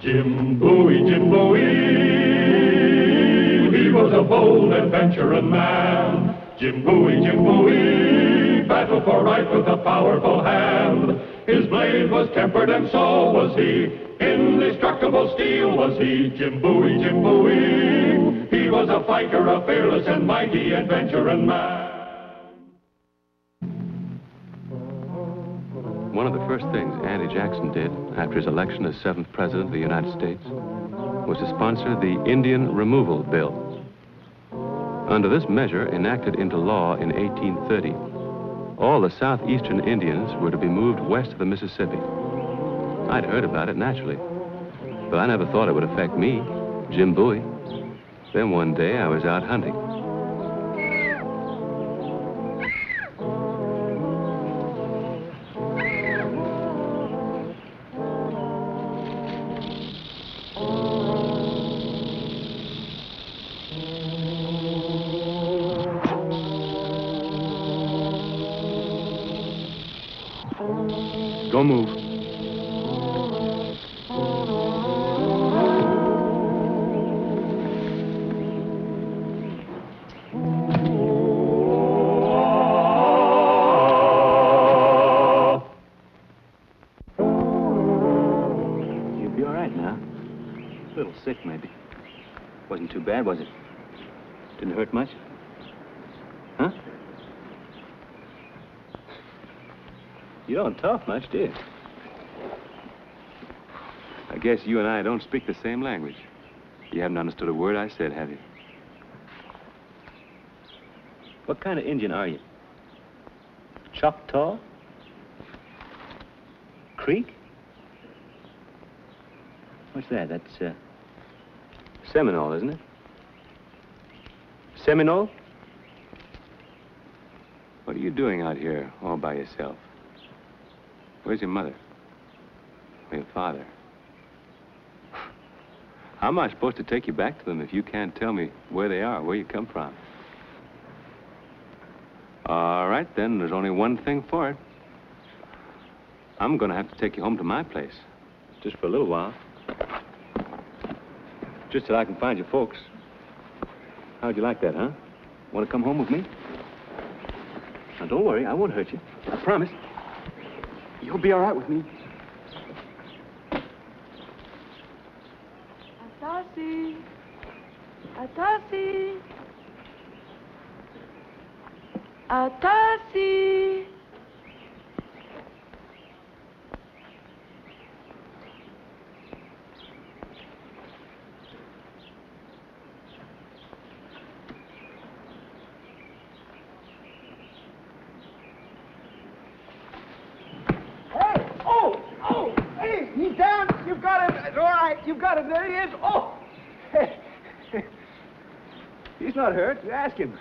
Jim Bowie, Jim Bowie, he was a bold adventuring man. Jim Bowie, battled for right with a powerful hand. His blade was tempered and so was he, indestructible steel was he. Jim Bowie, he was a fighter, a fearless and mighty adventuring man. One of the first things Andy Jackson did after his election as 7th President of the United States was to sponsor the Indian Removal Bill. Under this measure, enacted into law in 1830, all the southeastern Indians were to be moved west of the Mississippi. I'd heard about it, naturally, but I never thought it would affect me, Jim Bowie. Then one day I was out hunting. Don't move. You'll be all right now. A little sick, maybe. Wasn't too bad, was it? Didn't hurt much? Huh? You don't talk much, do you? I guess you and I don't speak the same language. You haven't understood a word I said, have you? What kind of Indian are you? Choctaw? Creek? What's that? That's, Seminole, isn't it? Seminole? What are you doing out here all by yourself? Where's your mother? Or your father? How am I supposed to take you back to them if you can't tell me where they are, where you come from? All right, then, there's only one thing for it. I'm gonna have to take you home to my place. Just for a little while. Just till I can find your folks. How'd you like that, huh? Want to come home with me? Now, don't worry, I won't hurt you. I promise. You'll be all right with me. Atasi. Atasi. Atasi. He's down. You've got him. It's all right. You've got him. There he is. Oh! He's not hurt. You ask him.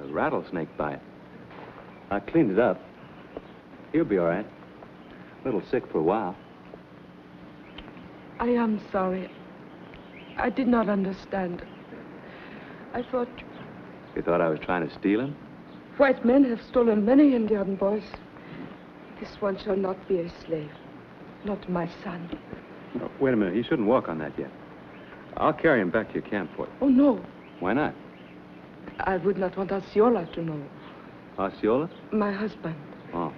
A rattlesnake bite. I cleaned it up. He'll be all right. A little sick for a while. I am sorry. I did not understand. I thought You thought I was trying to steal him? white men have stolen many Indian boys. This one shall not be a slave. Not my son. Oh, wait a minute. You shouldn't walk on that yet. I'll carry him back to your camp for you. Oh, no. Why not? I would not want Osceola to know. Osceola? My husband. Oh.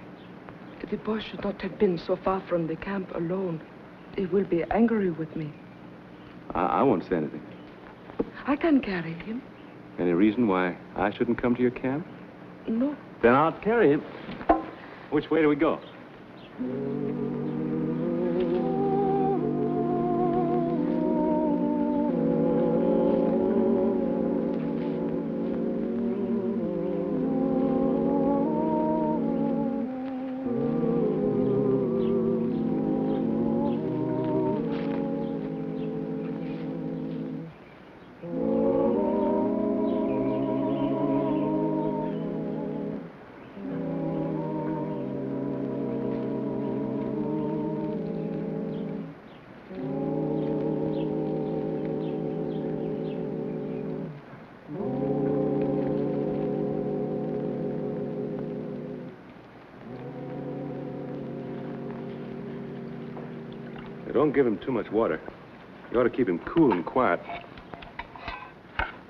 The boy should not have been so far from the camp alone. He will be angry with me. I won't say anything. I can carry him. Any reason why I shouldn't come to your camp? No. Then I'll carry him. Which way do we go? don't give him too much water. You ought to keep him cool and quiet.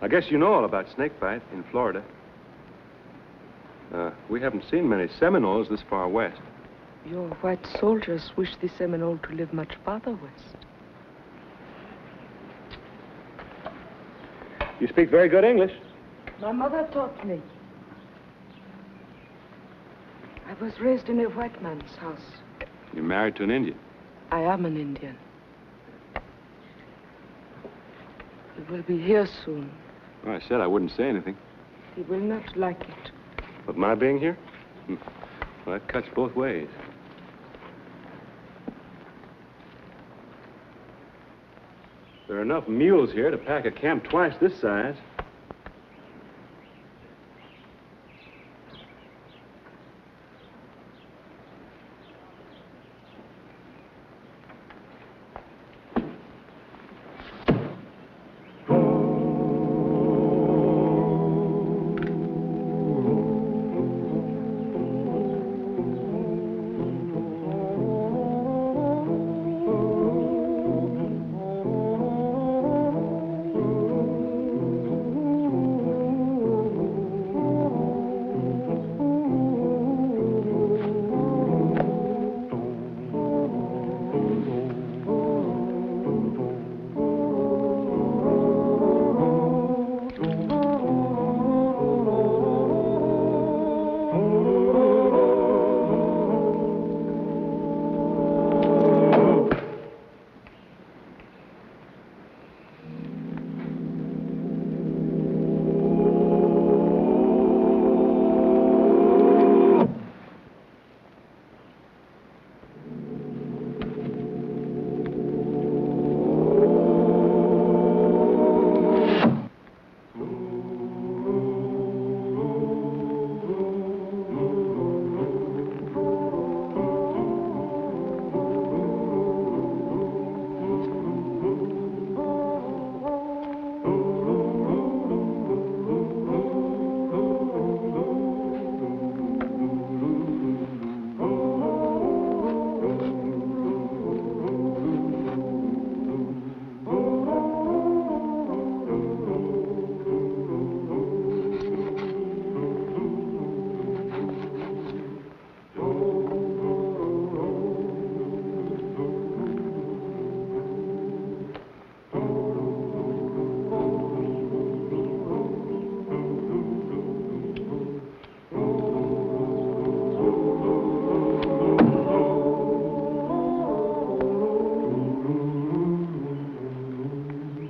I guess you know all about snakebite in Florida. We haven't seen many Seminoles this far west. Your white soldiers wish the Seminole to live much farther west. You speak very good English. My mother taught me. I was raised in a white man's house. You're married to an Indian. I am an Indian. He will be here soon. Well, I said I wouldn't say anything. He will not like it. But my being here? Well, that cuts both ways. There are enough mules here to pack a camp twice this size.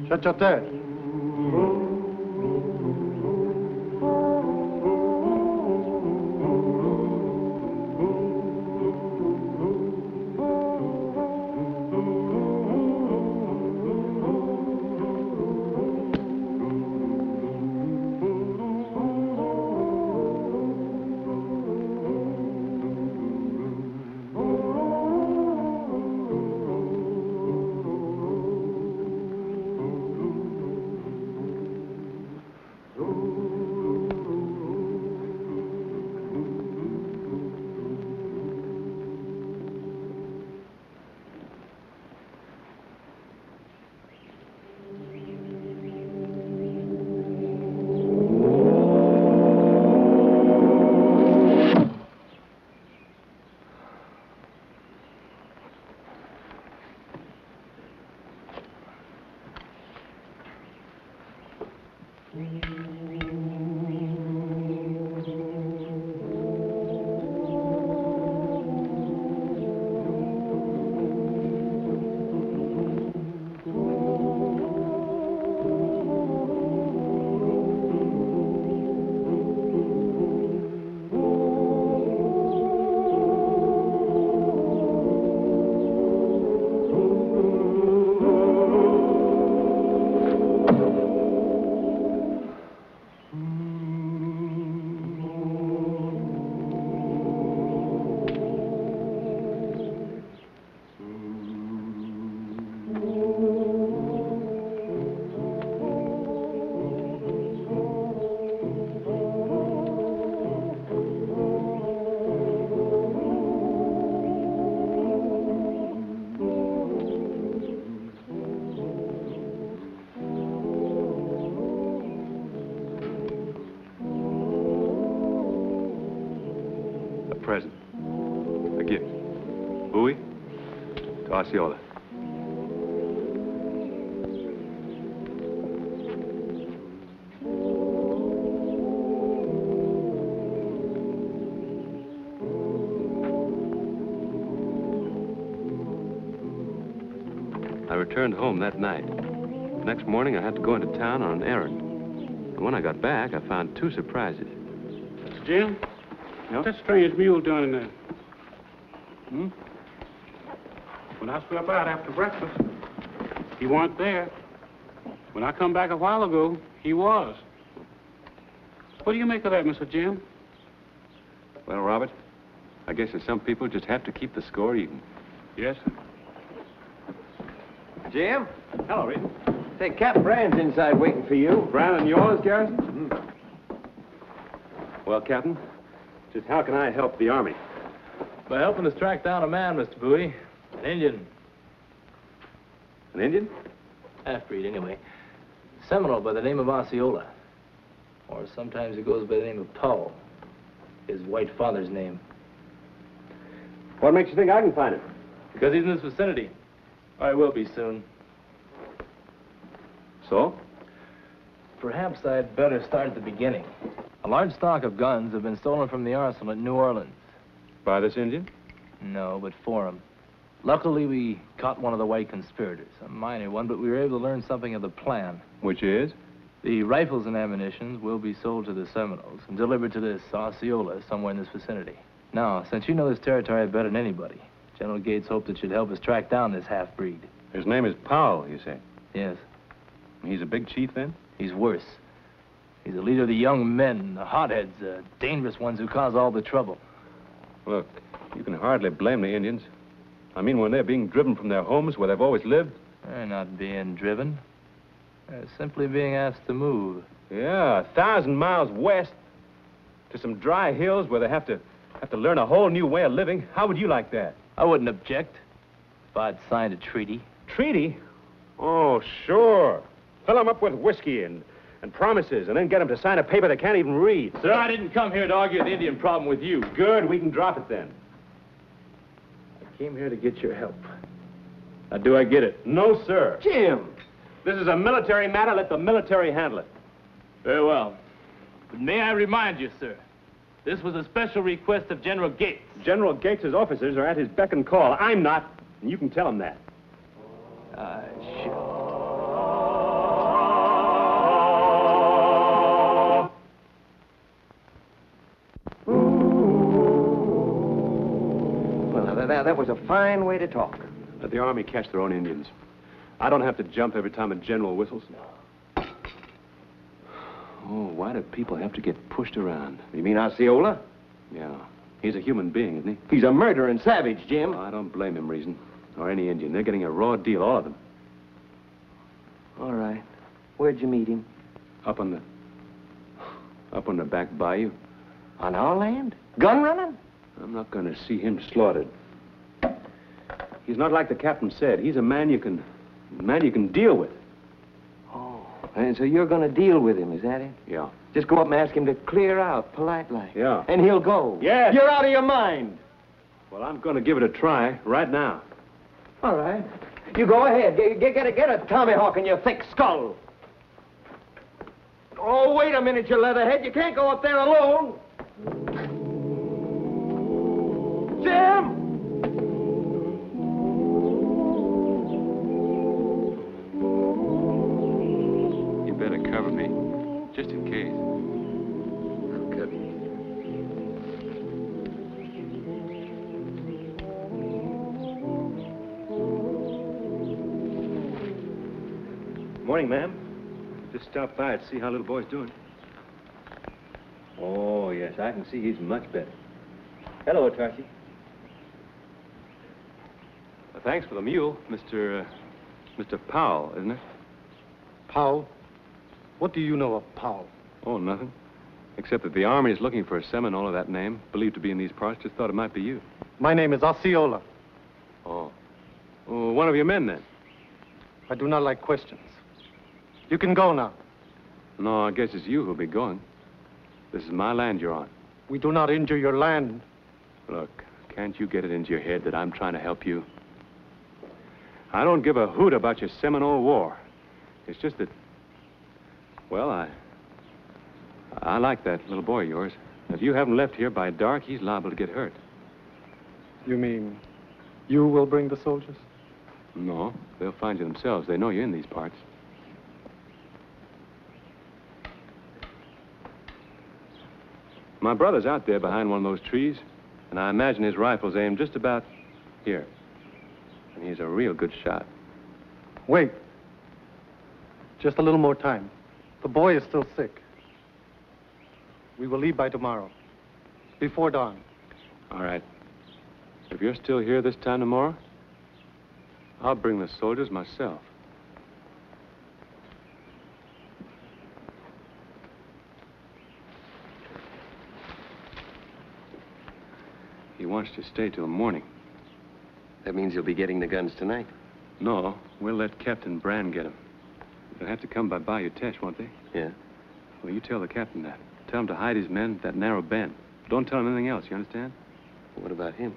Shut your tête. To Osceola. I returned home that night. The next morning, I had to go into town on an errand. And when I got back, I found two surprises. Jim? Yeah? What's that strange mule doing there? When I swept out after breakfast, he weren't there. When I come back a while ago, he was. What do you make of that, Mr. Jim? Well, Robert, I guess that some people just have to keep the score even. Yes, sir. Jim? Hello, Rezin. Say, Captain Brand's inside waiting for you. Brandon, yours, Garrison? Well, Captain, just how can I help the Army? By helping us track down a man, Mr. Bowie. An Indian. An Indian? Half-breed, anyway. Seminole by the name of Osceola. Or sometimes he goes by the name of Powell. His white father's name. What makes you think I can find him? Because he's in this vicinity. Or he will be soon. So? Perhaps I'd better start at the beginning. A large stock of guns have been stolen from the arsenal at New Orleans. By this Indian? No, but for him. Luckily, we caught one of the white conspirators. A minor one, but we were able to learn something of the plan. Which is? The rifles and ammunition will be sold to the Seminoles and delivered to this Osceola somewhere in this vicinity. Now, since you know this territory better than anybody, General Gates hoped it should help us track down this half-breed. His name is Powell, you say? Yes, He's a big chief, then? he's worse. He's the leader of the young men, the hotheads, the dangerous ones who cause all the trouble. Look, you can hardly blame the Indians. I mean, when they're being driven from their homes where they've always lived. They're not being driven. They're simply being asked to move. Yeah, 1,000 miles west to some dry hills where they have to learn a whole new way of living. How would you like that? I wouldn't object if I'd signed a treaty. Treaty? Oh, sure. Fill them up with whiskey and promises, and then get them to sign a paper they can't even read. Sir, I didn't come here to argue the Indian problem with you. Good, we can drop it then. I came here to get your help. Now, do I get it? No, sir. Jim! This is a military matter. Let the military handle it. Very well. But may I remind you, sir, this was a special request of General Gates. General Gates's officers are at his beck and call. I'm not, and you can tell him that. Sure. Well, that was a fine way to talk. Let the Army catch their own Indians. I don't have to jump every time a general whistles. Oh, why do people have to get pushed around? You mean Osceola? Yeah. He's a human being, isn't He's a murdering savage, he? Jim. I don't blame him, Rezin. Or any Indian. They're getting a raw deal, all of them. All right. Where'd you meet him? Up on the back bayou. On our land? Gun running? I'm not going to see him slaughtered. He's not like the captain said. He's a man you can deal with. Oh, and so you're going to deal with him, is that it? Yeah. Just go up and ask him to clear out, polite like. Yeah. And he'll go. Yes. You're out of your mind. Well, I'm going to give it a try right now. All right. You go ahead. Get a tomahawk in your thick skull. Oh, wait a minute, you leatherhead. You can't go up there alone. Jim! You better cover me, just in case. I'll cover you. Morning, ma'am. Just stopped by to see how little boy's doing. Oh, yes, I can see he's much better. Hello, Tarsi. Thanks for the mule, Mr. Powell, isn't it? Powell? What do you know of Powell? Oh, nothing. Except that the Army is looking for a Seminole of that name, believed to be in these parts. Just thought it might be you. My name is Osceola. Oh. Oh, one of your men, then? I do not like questions. You can go now. No, I guess it's you who'll be going. This is my land you're on. We do not injure your land. Look, can't you get it into your head that I'm trying to help you? I don't give a hoot about your Seminole War. It's just that, well, I like that little boy of yours. If you haven't left here by dark, he's liable to get hurt. You mean you will bring the soldiers? No, they'll find you themselves. They know you're in these parts. My brother's out there behind one of those trees, and I imagine his rifle's aimed just about here. And he's a real good shot. Wait. Just a little more time. The boy is still sick. We will leave by tomorrow, before dawn. All right. If you're still here this time tomorrow, I'll bring the soldiers myself. He wants to stay till morning. That means you'll be getting the guns tonight. No, we'll let Captain Brand get them. They'll have to come by Bayou Teche, won't they? Yeah. Well, you tell the captain that. Tell him to hide his men at that narrow bend. Don't tell him anything else, you understand? What about him?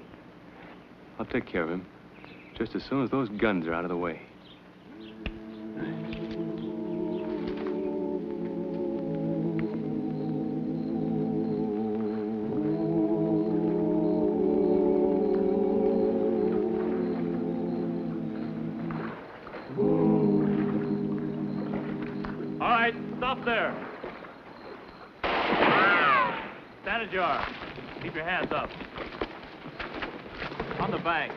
I'll take care of him. Just as soon as those guns are out of the way. All right, stop there. Stand ajar. Keep your hands up. On the bank.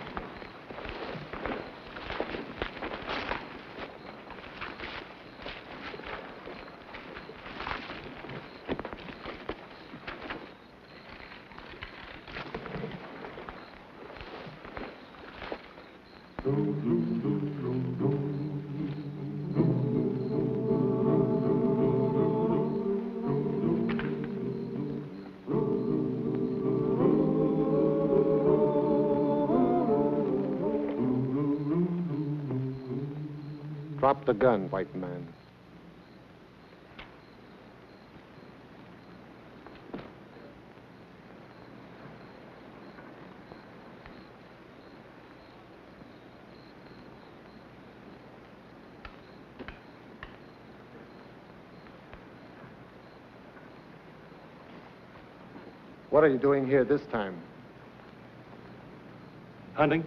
Drop the gun, white man. What are you doing here this time? Hunting?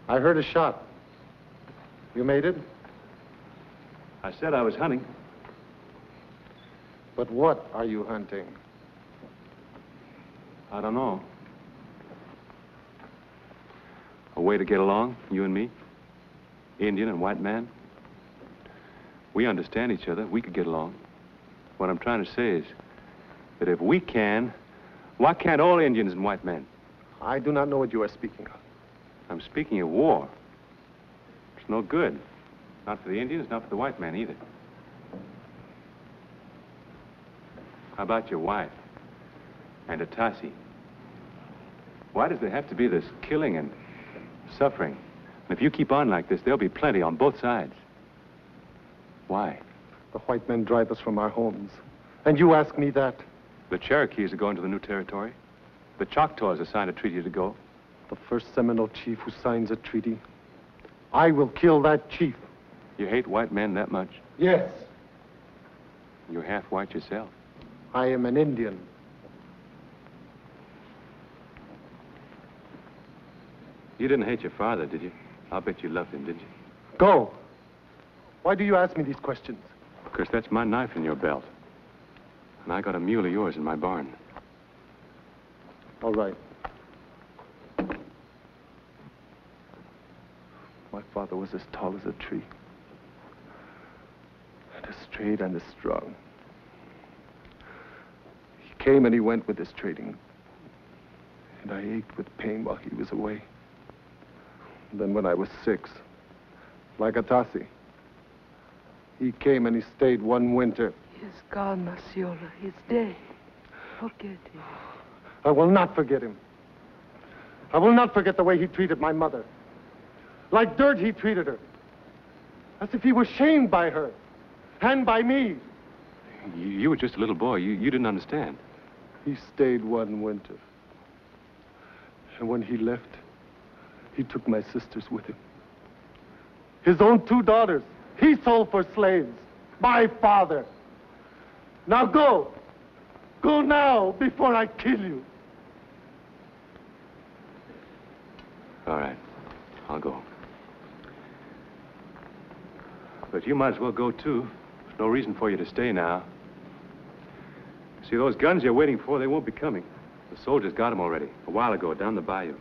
I heard a shot. You made it? I said I was hunting. But what are you hunting? I don't know. A way to get along, you and me? Indian and white man? We understand each other. We could get along. What I'm trying to say is that if we can, why can't all Indians and white men? I do not know what you are speaking of. I'm speaking of war. It's no good. Not for the Indians, not for the white man either. How about your wife and Atasi? Why does there have to be this killing and suffering? And if you keep on like this, there'll be plenty on both sides. Why? The white men drive us from our homes. And you ask me that? The Cherokees are going to the new territory. The Choctaws have signed a treaty to go. The first Seminole chief who signs a treaty. I will kill that chief. You hate white men that much? Yes. You're half white yourself. I am an Indian. You didn't hate your father, did you? I'll bet you loved him, didn't you? Go. Why do you ask me these questions? Because that's my knife in your belt. And I got a mule of yours in my barn. All right. My father was as tall as a tree. And as straight and as strong. He came and he went with his trading. And I ached with pain while he was away. And then when I was 6, like Atasi, he came and he stayed one winter. He's gone, Osceola. He's dead. Forget him. I will not forget him. I will not forget the way he treated my mother. Like dirt he treated her. As if he was shamed by her. And by me. You were just a little boy. You didn't understand. He stayed one winter. And when he left, He took my sisters with him. His own 2 daughters, he sold for slaves. My father. Now go. Go now before I kill you. All right, I'll go. But you might as well go, too. There's no reason for you to stay now. See, those guns you're waiting for, they won't be coming. The soldiers got them already, a while ago, down the bayou.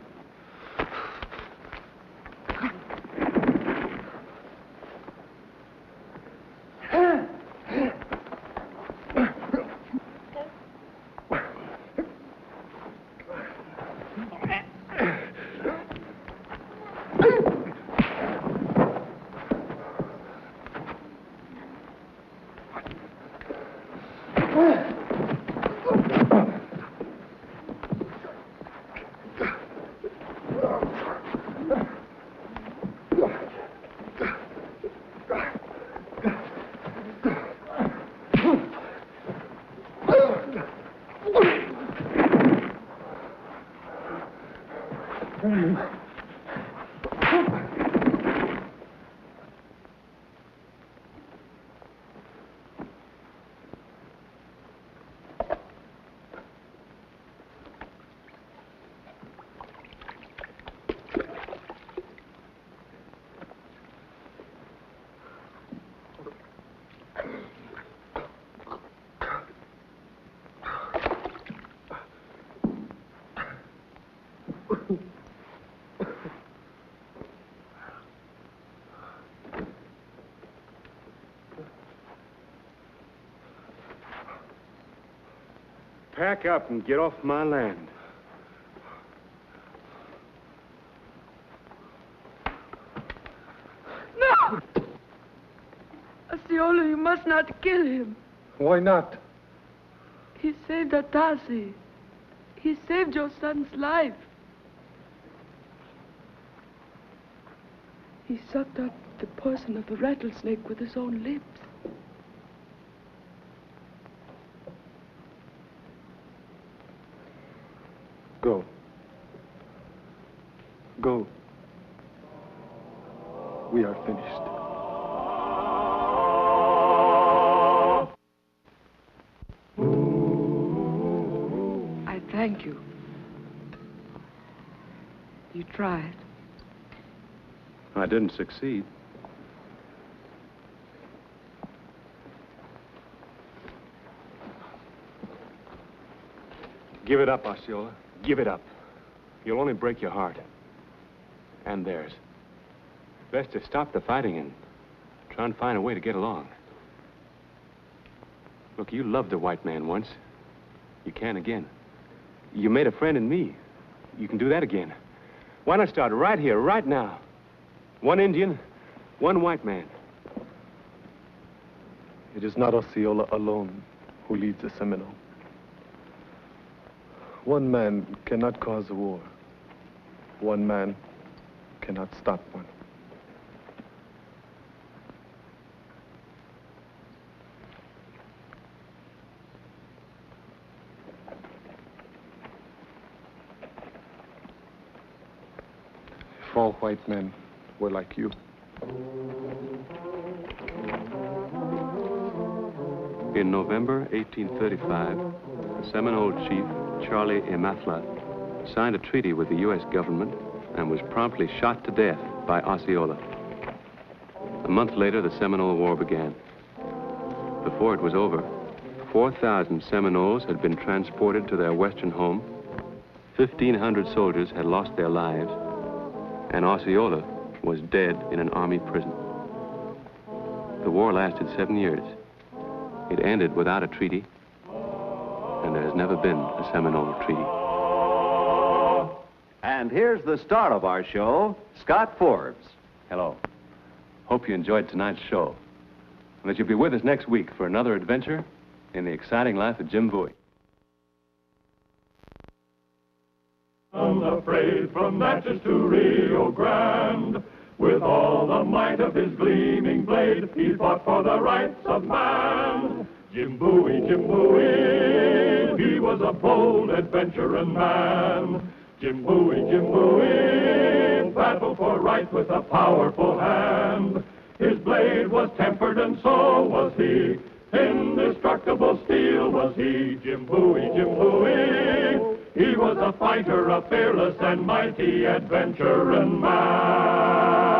Pack up and get off my land. No! Osceola, you must not kill him. Why not? He saved Atasi. He saved your son's life. He sucked out the poison of the rattlesnake with his own lips. Go. Go. We are finished. I thank you. You tried. I didn't succeed. Give it up, Osceola. Give it up. You'll only break your heart. And theirs. Best to stop the fighting and try and find a way to get along. Look, you loved the white man once. You can again. You made a friend in me. You can do that again. Why not start right here, right now? One Indian, one white man. It is not Osceola alone who leads the Seminole. One man cannot cause a war. One man cannot stop one. If all white men were like you. In November 1835, the Seminole chief, Charlie Imathla, signed a treaty with the U.S. government and was promptly shot to death by Osceola. A month later, the Seminole War began. Before it was over, 4,000 Seminoles had been transported to their western home, 1,500 soldiers had lost their lives, and Osceola was dead in an army prison. The war lasted 7 years. It ended without a treaty, and there has never been a Seminole treaty. And here's the star of our show, Scott Forbes. Hello. Hope you enjoyed tonight's show, and that you'll be with us next week for another adventure in the exciting life of Jim Bowie. Unafraid from Natchez to Rio Grande, with all the might of his gleaming blade, he fought for the rights of man. Jim Bowie, he was a bold adventuring man. Jim Bowie, who battled for right with a powerful hand. His blade was tempered and so was he. Indestructible steel was he, Jim Bowie, Jim Bowie. He was a fighter, a fearless and mighty adventuring man.